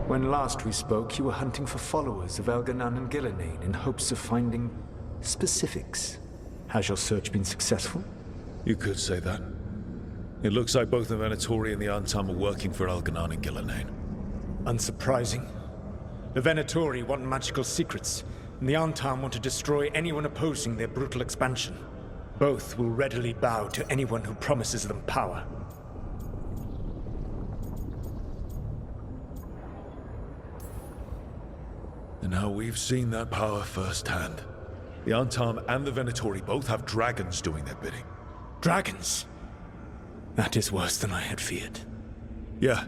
When last we spoke, you were hunting for followers of Elganan and Gillenane in hopes of finding specifics. Has your search been successful? You could say that. It looks like both the Venatori and the Antam are working for Elganan and Gillenane. Unsurprising. The Venatori want magical secrets, and the Antam want to destroy anyone opposing their brutal expansion. Both will readily bow to anyone who promises them power. And now we've seen that power firsthand. The Antam and the Venatori both have dragons doing their bidding. Dragons? That is worse than I had feared. Yeah.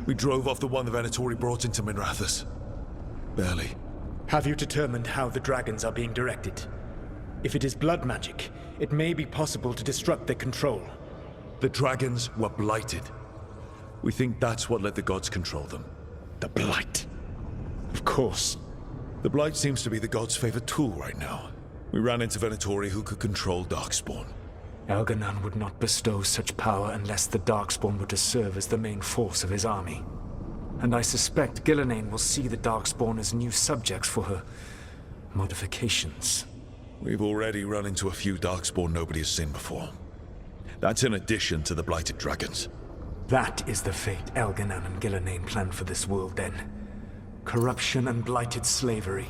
We drove off the one the Venatori brought into Minrathous. Barely. Have you determined how the dragons are being directed? If it is blood magic, it may be possible to disrupt their control. The dragons were blighted. We think that's what let the gods control them. The Blight. Of course. The Blight seems to be the gods' favorite tool right now. We ran into Venatori who could control Darkspawn. Elganan would not bestow such power unless the Darkspawn were to serve as the main force of his army. And I suspect Gillenane will see the Darkspawn as new subjects for her modifications. We've already run into a few Darkspawn nobody has seen before. That's in addition to the Blighted Dragons. That is the fate Elganan and Gillenane planned for this world then. Corruption and blighted slavery.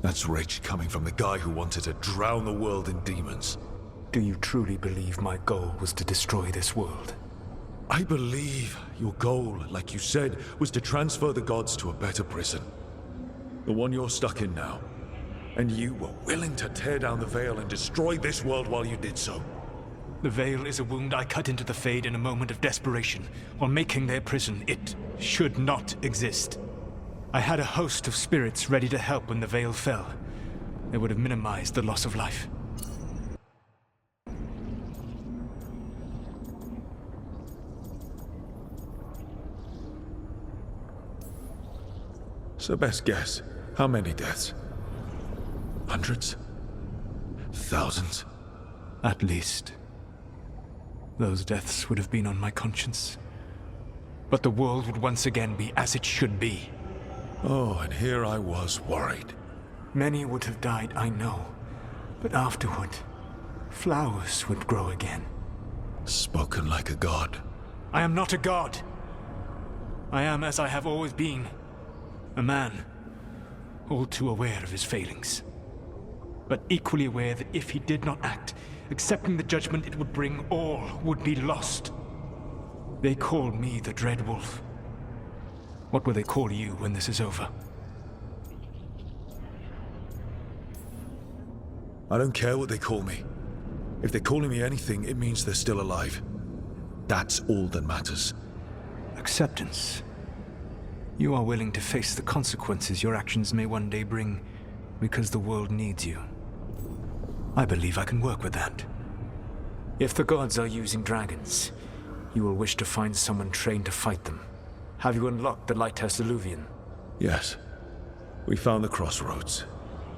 That's rage coming from the guy who wanted to drown the world in demons. Do you truly believe my goal was to destroy this world? I believe your goal, like you said, was to transfer the gods to a better prison. The one you're stuck in now. And you were willing to tear down the Veil and destroy this world while you did so. The Veil is a wound I cut into the Fade in a moment of desperation, while making their prison. It should not exist. I had a host of spirits ready to help when the Veil fell. They would have minimized the loss of life. So best guess, how many deaths? Hundreds? Thousands? At least. Those deaths would have been on my conscience. But the world would once again be as it should be. Oh, and here I was worried. Many would have died, I know. But afterward, flowers would grow again. Spoken like a god. I am not a god. I am as I have always been. A man. All too aware of his failings. But equally aware that if he did not act, accepting the judgment it would bring, all would be lost. They call me the Dread Wolf. What will they call you when this is over? I don't care what they call me. If they're calling me anything, it means they're still alive. That's all that matters. Acceptance. You are willing to face the consequences your actions may one day bring because the world needs you. I believe I can work with that. If the gods are using dragons, you will wish to find someone trained to fight them. Have you unlocked the Lighthouse Illuvian? Yes. We found the crossroads.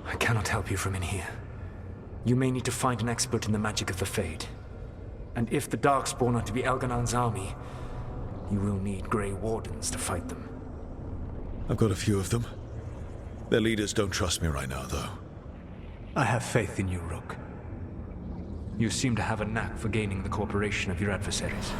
I cannot help you from in here. You may need to find an expert in the magic of the Fade. And if the Darkspawn are to be Elganan's army, you will need Grey Wardens to fight them. I've got a few of them. Their leaders don't trust me right now, though. I have faith in you, Rook. You seem to have a knack for gaining the cooperation of your adversaries.